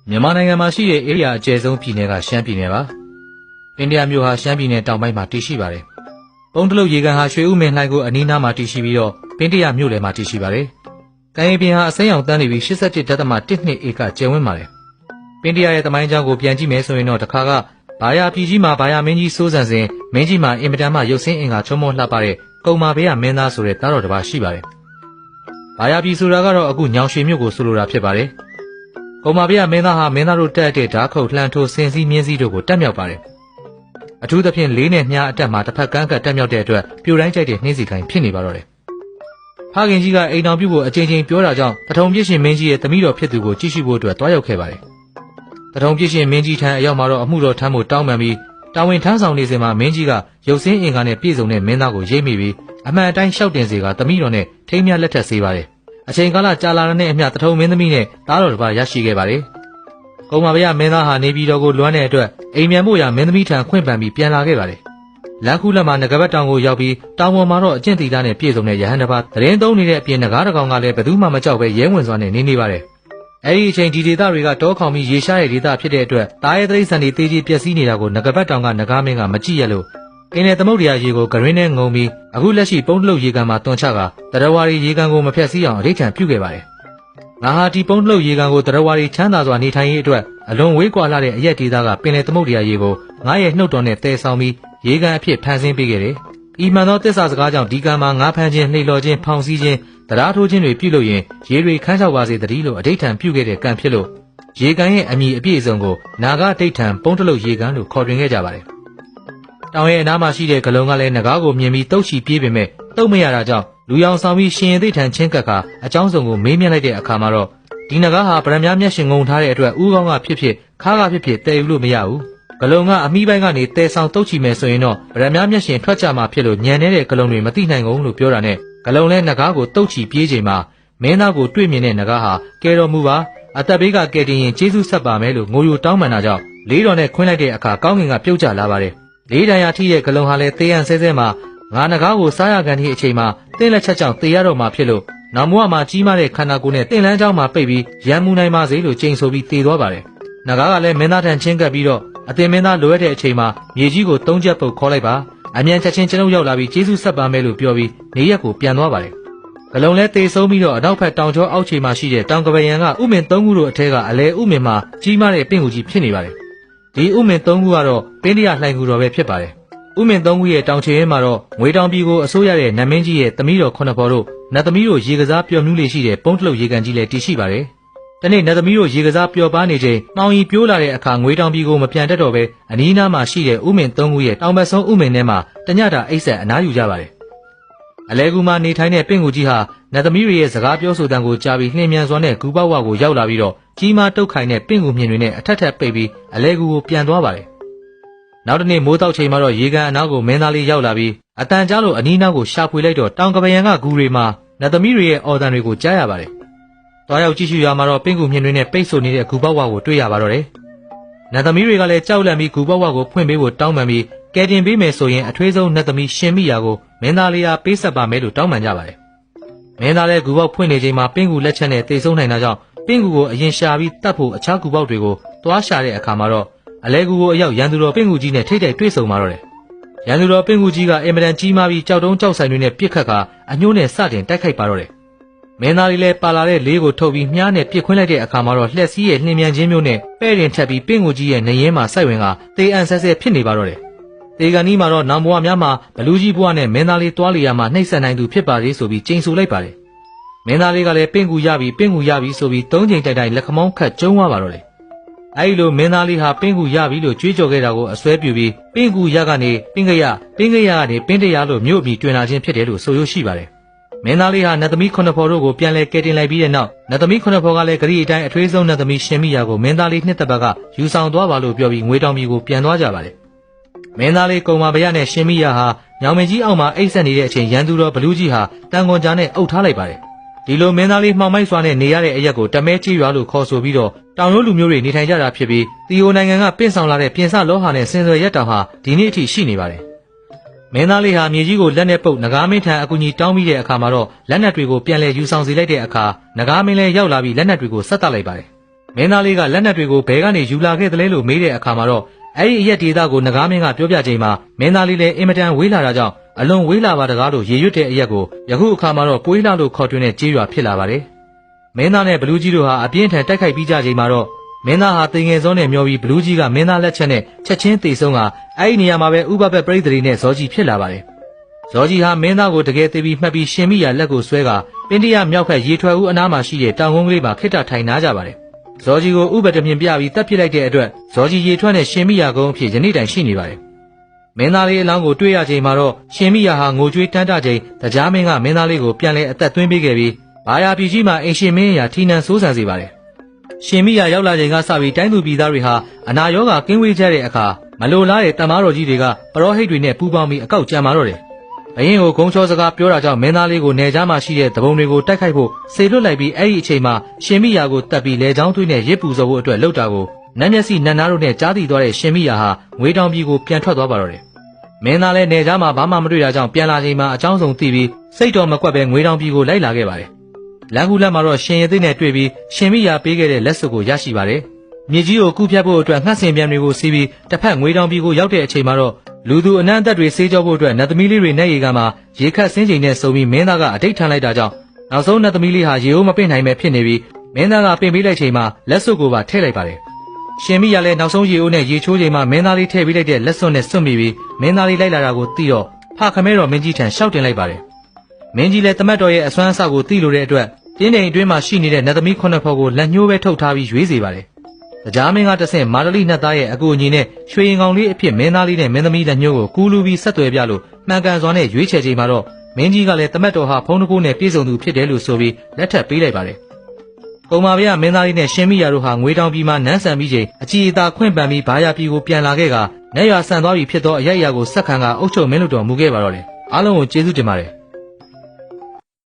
မြန်မာနိုင်ငံမှာရှိတဲ့ဧရိယာအကျယ်ဆုံးပြည်နယ်ကရှမ်းပြည်နယ်ပါ။ပင်တရမြို့ဟာရှမ်းပြည်နယ်တောင်ပိုင်းမှာတည်ရှိပါတယ်။ပုံတလုတ်ရေကန်ဟာရွှေဥမင်းလှိုင်ကိုအနီးနားမှာတည်ရှိပြီးတော့ပင်တရမြို့လည်းမှာတည်ရှိပါတယ်။ကံရီပင်ဟာအစိမ်းရောင်တန်းနေပြီး87.12 ဧကကျယ်ဝန်းပါတယ်။ပင်တရရဲ့သမိုင်းကြောင်းကိုပြန်ကြည့်မယ်ဆိုရင်တော့တခါကဘာယာပြည်ကြီးမှာဘာယာမင်းကြီးစိုးစံစဉ်မင်းကြီးမှာအင်မတန်မှရုပ်ဆင်းအင်္ဂါချုံမောလှပတဲ့ကုံမာဘေးကမင်းသားဆိုတဲ့သားတော်တစ်ပါးရှိပါတယ်။ဘာယာပြည်ဆိုတာကတော့အခုညောင်ရွှေမြို့ကိုဆိုလိုတာဖြစ်ပါတယ်။ကုံမာဘေးကမင်းသားဟာမင်းသားတို့တက်တဲ့ဓာတ်ခုတ်လှန်ထိုးစင်စည်းမြင်းစည်းတို့ကိုတက်မြောက်ပါတယ်။အထူးသဖြင့်လေးနဲ့မြားအတက်မှာတစ်ဖက်ကန်းကတက်မြောက်တဲ့အတွက်ပြိုတိုင်းကြိုက်တဲ့နှင်းစီခိုင်ဖြစ်နေပါတော့တယ်။ဖခင်ကြီးကအိမ်တော်ပြုဖို့အချိန်ချင်းပြောတာကြောင့်တထုံပြည့်ရှင်မင်းကြီးရဲ့သမီးတော်ဖြစ်သူကိုကြည့်ရှုဖို့အတွက်တွားရောက်ခဲ့ပါတယ်။တထုံပြည့်ရှင်မင်းကြီးထံအရောက်မှာတော့အမှုတော်ထမ်းဖို့တောင်းပန်ပြီးတာဝန်ထမ်းဆောင်နေစဉ်မှာမင်းကြီးကရုပ်ဆင်းအင်္ဂါနဲ့ပြည့်စုံတဲ့မင်းသားကိုရိပ်မိပြီးအမှန်အတိုင်းလျှောက်တင်စေကသမီးတော်နဲ့ထိမ်းမြလက်ထပ်စေပါတယ်။အချိန်ကာလကြာလာတဲ့အမျှတထုံမင်းသမီးနဲ့သားတော်တစ်ပါးရရှိခဲ့ပါတယ်။ကုံမာဘေးကမင်းသားဟာနေပြည်တော်ကိုလွမ်းတဲ့အတွက်အိမ်မြန်ဖို့ရာမင်းသမီးထံခွင့်ပန်ပြီးပြန်လာခဲ့ပါတယ်။လမ်းခုလက်မှာငကပတ်တောင်ကိုရောက်ပြီးတောင်ပေါ်မှာတော့အကျင့်သီလနဲ့ပြည့်စုံတဲ့ရဟန်းတစ်ပါးသတင်းသုံးနေတဲ့အပြင်ငကားတစ်ကောင်ကလည်းဘယ်သူမှမကြောက်ပဲရဲဝင်စွာနဲ့နေပါတယ်။အဲဒီအချိန်ဒီဒေသတွေကတောခေါင်ပြီးရေရှားတဲ့ဒေသဖြစ်တဲ့အတွက်တားရဲတိရစ္ဆာန်တွေတေးကြီးပျက်စီးနေတာကိုငကပတ်တောင်ကငကားမင်းကမကြည့်ရလို့ပင်လယ်သမုဒ္ဒရာရေကိုဂရင်းနဲ့ငုံပြီးအခုလက်ရှိပုံတလုတ်ရေကန်မှာတွန်ချကတရဝါရီရေကန်ကိုမဖျက်ဆီးအောင်အဋိဌံပြုခဲ့ပါတယ်။ငါဟာဒီပုံတလုတ်ရေကန်ကိုတရဝါရီချမ်းသာစွာနေထိုင်ရေးအတွက်အလွန်ဝေးကွာလာတဲ့အရက်ဒေသကပင်လယ်သမုဒ္ဒရာရေကိုငါရဲ့နှုတ်တော်နဲ့တည်ဆောင်ပြီးရေကန်အဖြစ်ဖန်ဆင်းပေးခဲ့တယ်။ဤမှန်သောသစ္စာစကားကြောင့်ဒီကံမှာငါဖန်ခြင်းနှိမ့်လော်ခြင်းဖောင်စည်းခြင်းတရားထိုးခြင်းတွေပြုလုပ်ရင်ရေတွေခန်းချောက်ပါစေတည်းလို့အဋိဌံပြုခဲ့တဲ့ကံဖြစ်လို့ရေကန်ရဲ့အမည်အပြည့်အစုံကိုနာဂဒိဋ္ဌံပုံတလုတ်ရေကန်လို့ခေါ်တွင်ခဲ့ကြပါတယ်။တောင်ရဲ့အနားမှာရှိတဲ့ဂလုံးကလည်းငကားကိုမြင်ပြီးတုတ်ချီပြေးပေမဲ့တုတ်မရတာကြောင့်လူရောင်ဆောင်ပြီးရှင်ရင်သိထံချင်းကပ်ခါအကြောင်းစုံကိုမေးမြန်းလိုက်တဲ့အခါမှာတော့ဒီငကားဟာဗရမ ्या မျက်ရှင်ငုံထားတဲ့အတွက်ဥကောင်းကဖြစ်ဖြစ်ခါးကဖြစ်ဖြစ်တည်ယူလို့မရဘူး။ဂလုံးကအမိပိုင်းကနေတဲဆောင်တုတ်ချီမယ်ဆိုရင်တော့ဗရမ ्या မျက်ရှင်ထွက်ကြမှာဖြစ်လို့ညံနေတဲ့ဂလုံးတွေမသိနိုင်ကုန်လို့ပြောတာနဲ့ဂလုံးလဲငကားကိုတုတ်ချီပြေးချိန်မှာမင်းသားကိုတွေ့မြင်တဲ့ငကားဟာကဲတော်မူပါအသက်ဘေးကကဲတင်ရင်ကျေးဇူးဆက်ပါမယ်လို့ငိုယိုတောင်းပန်တာကြောင့်လေးတော်နဲ့ခွင်းလိုက်တဲ့အခါကောင်းကင်ကပြုတ်ကျလာပါတယ်။လေးတန်ရာထိတဲ့ဂလုံးဟာလည်းတေးရန်ဆဲဆဲမှာငါငကားကိုစားရကန်သည့်အချိန်မှာတင်းလက်ချက်ကြောင့်တေးရတော့မှာဖြစ်လို့နောက်ဘဝမှာကြီးမားတဲ့ခန္ဓာကိုယ်နဲ့တင်းလန်းချောင်းမှာပိတ်ပြီးရံမှုနိုင်ပါစေလို့ကြိမ်ဆိုပြီးတေသွားပါတယ်။ငကားကလည်းမင်းသားထံချင်းကပ်ပြီးတော့အတင်မင်းသားလိုရတဲ့အချိန်မှာမြေကြီးကို၃ချက်ပုတ်ခေါ်လိုက်ပါအမြန်ချက်ချင်းကျွန်ုပ်ရောက်လာပြီးကျေးဇူးဆက်ပါမယ်လို့ပြောပြီးနေရက်ကိုပြန်သွားပါတယ်။ဂလုံးလဲတေဆုံးပြီးတော့အနောက်ဘက်တောင်ကျောအောက်ခြေမှာရှိတဲ့တောင်ကပယံကဥမင်၃ခုတို့အထက်ကအလဲဥမင်မှာကြီးမားတဲ့ပင့်ကူကြီးဖြစ်နေပါတယ်။ဒီဥမင်၃ခုကတော့ပင်တရလှိုင်ကူတော်ပဲဖြစ်ပါတယ်။ဥမင်၃ခုရဲ့တောင်ခြေရင်းမှာတော့ငွေတောင်ပြည်ကိုအစိုးရတဲ့နတ်မင်းကြီးရဲ့သမီးတော်9ဖော်တို့နတ်သမီးတို့ရေကစားပျော်မြူးလေးရှိတဲ့ပုံတလုတ်ရေကန်ကြီးလည်းတည်ရှိပါတယ်။တနေ့နတ်သမီးတို့ရေကစားပျော်ပါနေချိန်မှောင်ရီပြိုးလာတဲ့အခါငွေတောင်ပြည်ကိုမပြန်တတ်တော့ပဲအနီးနားမှာရှိတဲ့ဥမင်၃ခုရဲ့တောင်ဘက်ဆုံးဥမင်ထဲမှာတညတာအိပ်ဆက်အနားယူကြပါတယ်။အလဲကူမှာနေထိုင်တဲ့ပင့်ကူကြီးဟာနတ်သမီးတွေရဲ့စကားပြောဆိုတန်ကိုကြားပြီးနှင်းမြန်စွာနဲ့ဂူပေါဝကိုရောက်လာပြီးတော့ကြီးမားတုတ်ခိုင်တဲ့ပင့်ကူမြင်တွေနဲ့အထက်ထက်ပိတ်ပြီးအလဲကူကိုပြန်သွားပါတယ်။နောက်တနေ့မိုးတောက်ချိန်မှာတော့ရေကန်အနားကိုမင်းသားလေးရောက်လာပြီးအတန်ကြားလို့အနီးနားကိုရှာဖွေလိုက်တော့တောင်ကပယံကဂူတွေမှာနတ်သမီးတွေရဲ့အော်တန်တွေကိုကြားရပါတယ်။တွားရောက်ကြည့်ရှုရမှာတော့ပင့်ကူမြင်တွေနဲ့ပိတ်ဆို့နေတဲ့ဂူပေါဝကိုတွေ့ရပါတော့တယ်။နတ်သမီးတွေကလည်းကြောက်လန့်ပြီးဂူပေါဝကိုဖွင့်ပေးဖို့တောင်းပန်ပြီးကဲတင်ပေးမယ်ဆိုရင်အထွေးဆုံးနတ်သမီးရှင်မိယာကိုမင်းသားလေးအားပေးဆက်ပါမယ်လို့တောင်းပန်ကြပါတယ်။မင်းသားလည်းဂူပေါက်ဖွင့်နေချိန်မှာပင့်ကူလက်ချက်နဲ့တေဆုံးနိုင်တာကြောင့်ပင့်ကူကိုအရင်ရှာပြီးတတ်ဖို့အခြားဂူပေါက်တွေကိုတွားရှာတဲ့အခါမှာတော့အလဲကူကိုအရောက်ရန်သူတော်ပင့်ကူကြီးနဲ့ထိတ်တိုက်တွေ့ဆုံมาတော့တယ်။ရန်သူတော်ပင့်ကူကြီးကအင်မတန်ကြီးမားပြီးကြောက်တုံးကြောက်ဆိုင်တွေနဲ့ပြစ်ခတ်ကအညှိုးနဲ့စတင်တိုက်ခိုက်ပါတော့တယ်။မင်းသားလေးလည်းပါလာတဲ့လေးကိုထုတ်ပြီးမြားနဲ့ပြစ်ခွင်းလိုက်တဲ့အခါမှာတော့လှက်စီးရဲ့နှင်းမြန်ခြင်းမျိုးနဲ့ပဲ့ရင်ထက်ပြီးပင့်ကူကြီးရဲ့နေရင်းမှာစိုက်ဝင်ကတေးအန်ဆဲဆဲဖြစ်နေပါတော့တယ်။တေကန်ဒီမှာတော့နောင်ဘဝများမှာဘလူးကြီးဘဝနဲ့မင်းသားလေးတွားလီယာမှာနှိပ်စက်နိုင်သူဖြစ်ပါလေဆိုပြီးကျိန်ဆိုလိုက်ပါတယ်။မင်းသားလေးကလည်းပင့်ကူရပြီဆိုပြီး၃ချိန်တိုက်လက်ခမောင်းခတ်ကျုံးသွားပါတော့တယ်။အဲဒီလိုမင်းသားလေးဟာပင့်ကူရပြီလို့ကြွေးကြော်ခဲ့တာကိုအစွဲပြုပြီးပင့်ကူရကနေပင့်ကရကနေပင့်တရလို့မြို့အမိတွင်လာခြင်းဖြစ်တယ်လို့ဆိုရရှိပါတယ်။မင်းသားလေးဟာနတ်သမီး9ဖော်တို့ကိုပြန်လဲကဲတင်လိုက်ပြီးတဲ့နောက်နတ်သမီး9ဖော်ကလည်းဂရီအတိုင်းအထွေးဆုံးနတ်သမီးရှင်မိယာကိုမင်းသားလေးနှစ်သက်ဘက်ကယူဆောင်သွားပါလို့ပြောပြီးငွေတောင်ပြည်ကိုပြန်သွားကြပါတယ်။မင်းသားလေးကုံမာဗျာနဲ့ရှင်မိယာဟာညောင်မင်းကြီးအောက်မှာအိတ်ဆက်နေတဲ့အချိန်ရန်သူတော်ဘလူးကြီးဟာတန်ခွန်ကြားနဲ့အုပ်ထားလိုက်ပါတယ်။ဒီလိုမင်းသားလေးမှောင်မိုက်စွာနဲ့နေရတဲ့အရက်ကိုတမဲကြီးရွာလို့ခေါ်ဆိုပြီးတော့တောင်ရိုးလူမျိုးတွေနေထိုင်ကြတာဖြစ်ပြီးတီယိုနိုင်ငံကပင့်ဆောင်လာတဲ့ပြင်စလောဟာနဲ့စင်စွယ်ရက်တောင်ဟာဒီနေ့အထိရှိနေပါတယ်။မင်းသားလေးဟာမြေကြီးကိုလက်နဲ့ပုတ်နဂါမင်းထံအကူကြီးတောင်းပြီးတဲ့အခါမှာတော့လက်နက်တွေကိုပြန်လဲယူဆောင်စေလိုက်တဲ့အခါနဂါမင်းလည်းရောက်လာပြီးလက်နက်တွေကိုဆက်တတ်လိုက်ပါတယ်။ မင်းသားလေးကလက်နက်တွေကိုဘဲကနေယူလာခဲ့တယ်လို့မေးတဲ့အခါမှာတော့အဲ့ဒီအရက်ဒေသကိုငကားမင်းကပြောပြချိန်မှာမင်းသားလေးလည်းအင်မတန်ဝေးလာတာကြောင့်အလွန်ဝေးလာပါတကားလို့ရေရွတ်တဲ့အရက်ကိုယခုအခါမှာတော့ပွေးလာလို့ခေါ်တွင်တဲ့ကြေးရွာဖြစ်လာပါတယ်။မင်းသားနဲ့ဘလူးကြီးတို့ဟာအပြင်းထန်တိုက်ခိုက်ပြီးကြချိန်မှာတော့မင်းသားဟာတင်ငယ်စောနဲ့မျောပြီးဘလူးကြီးကမင်းသားလက်ချက်နဲ့ချက်ချင်းတေဆုံးကအဲ့ဒီနေရာမှာပဲဥပပပရိသေရီနဲ့ဇောကြီးဖြစ်လာပါတယ်။ဇောကြီးဟာမင်းသားကိုတကယ်သိပြီးမှတ်ပြီးရှင်မိရာလက်ကိုဆွဲကပင်တရမြောက်ဖက်ရေထွက်ဦးအနားမှာရှိတဲ့တောင်ကုန်းကလေးမှာခိတ္တထိုင်နာကြပါတယ်။ဇောကြီးကိုဥပဒမြင်ပြပြီးတပ်ပစ်လိုက်တဲ့အတွက်ဇောကြီးရေထွက်နဲ့ရှင်မိရာကုန်းအဖြစ်ယနေ့တိုင်ရှိနေပါတယ်။မင်းသားလေးအလောင်းကိုတွေ့ရချိန်မှာတော့ရှင်မိရာဟာငိုကြွေးတန်းတချိန်တရားမင်းကမင်းသားလေးကိုပြန်လဲအသက်သွင်းပေးခဲ့ပြီးဘာယာပြည်ကြီးမှာအိမ်ရှင်မင်းရာထီနန်စိုးစံစေပါတယ်။ရှင်မိရာရောက်လာချိန်ကစပြီးတိုင်းသူပြည်သားတွေဟာအနာရောဂါကင်းဝေးကြတဲ့အခါမလိုလားတဲ့တမတော်ကြီးတွေကပရောဟိတ်တွေနဲ့ပူးပေါင်းပြီးအကောက်ကြံမာတော့တယ်။ဘရင်ကိုဂုံချောစကားပြောတာကြောင့်မင်းသားလေးကိုနေကြားမှာရှိတဲ့တပုံတွေကိုတိုက်ခိုက်ဖို့စေလွတ်လိုက်ပြီးအဲ့ဒီအချိန်မှာရှင်မိရာကိုတတ်ပြီးလေချောင်းသွေးနဲ့ရစ်ပူစော်ဖို့အတွက်လှုပ်တာကိုနတ်မျက်စိနတ်နားတို့နဲ့ကြားသိသွားတဲ့ရှင်မိရာဟာငွေတောင်ပြည်ကိုပြန်ထွက်သွားပါတော့တယ်။မင်းသားလည်းနေကြားမှာဘာမှမတွေ့တာကြောင့်ပြန်လာချိန်မှာအကြောင်းစုံသိပြီးစိတ်တော်မကွက်ပဲငွေတောင်ပြည်ကိုလိုက်လာခဲ့ပါတယ်။လမ်းကူလက်မှာတော့ရှင်ရသိနဲ့တွေ့ပြီးရှင်မိရာပေးခဲ့တဲ့လက်စွပ်ကိုရရှိပါတယ်။မြေကြီးကိုကူးဖြတ်ဖို့အတွက်ငှက်စင်ပြန်တွေကိုစီးပြီးတစ်ဖက်ငွေတောင်ပြည်ကိုရောက်တဲ့အချိန်မှာတော့လူသူအနှံ့အသက်တွေဆေးကြောဖို့အတွက်နတ်သမီးလေးတွေနဲ့ရေကန်မှာရေခတ်စင်းချိန်နဲ့စုံပြီးမင်းသားကအတိတ်ထန်လိုက်တာကြောင့်နောက်ဆုံးနတ်သမီးလေးဟာရေအိုးမပင့်နိုင်ပဲဖြစ်နေပြီးမင်းသားကပင်ပေးလိုက်ချိန်မှာလက်စွပ်ကိုပါထည့်လိုက်ပါတယ်။ရှင်မိရလည်းနောက်ဆုံးရေအိုးနဲ့ရေချိုးချိန်မှာမင်းသားလေးထည့်ပေးလိုက်တဲ့လက်စွပ်နဲ့စွန့်မိပြီးမင်းသားလေးလိုက်လာတာကိုသိတော့ဖခမဲတော်မင်းကြီးထံရှောက်တင်လိုက်ပါတယ်။မင်းကြီးလည်းတမတ်တော်ရဲ့အစွမ်းအစကိုသိလိုတဲ့အတွက်တင်းတိမ်အတွင်းမှာရှိနေတဲ့နတ်သမီး9ဖော်ကိုလက်ညှိုးပဲထုတ်ထားပြီးရွေးစေပါတယ်။တရားမင်းကတဆင့်မာဒလီနတ်သားရဲ့အကူအညီနဲ့ရွှေရင်ကောင်လေးအဖြစ်မင်းသားလေးနဲ့မင်းသမီးလက်ညှိုးကိုကူးလူပြီးဆက်သွယ်ပြလို့မှန်ကန်စွာနဲ့ရွေးချယ်ချိန်မှာတော့မင်းကြီးကလည်းတမတ်တော်ဟာဖုံးတကိုးနဲ့ပြည့်စုံသူဖြစ်တယ်လို့ဆိုပြီးလက်ထပ်ပေးလိုက်ပါတယ်။ကုံမာဗျာမင်းသားလေးနဲ့ရှင်မိရာတို့ဟာငွေတောင်ပြည်မှာနန်းဆန်ပြီးချိန်အကြည်အသာခွင့်ပန်ပြီးဘာယာပြည်ကိုပြန်လာခဲ့ကနတ်ရွာဆန်သွားပြီဖြစ်သောအရိုက်အရာကိုစက္ကန့်ကအုပ်ချုပ်မင်းတို့တော်မူခဲ့ပါတော့တယ်။အားလုံးကိုကျေးဇူးတင်ပါတယ်။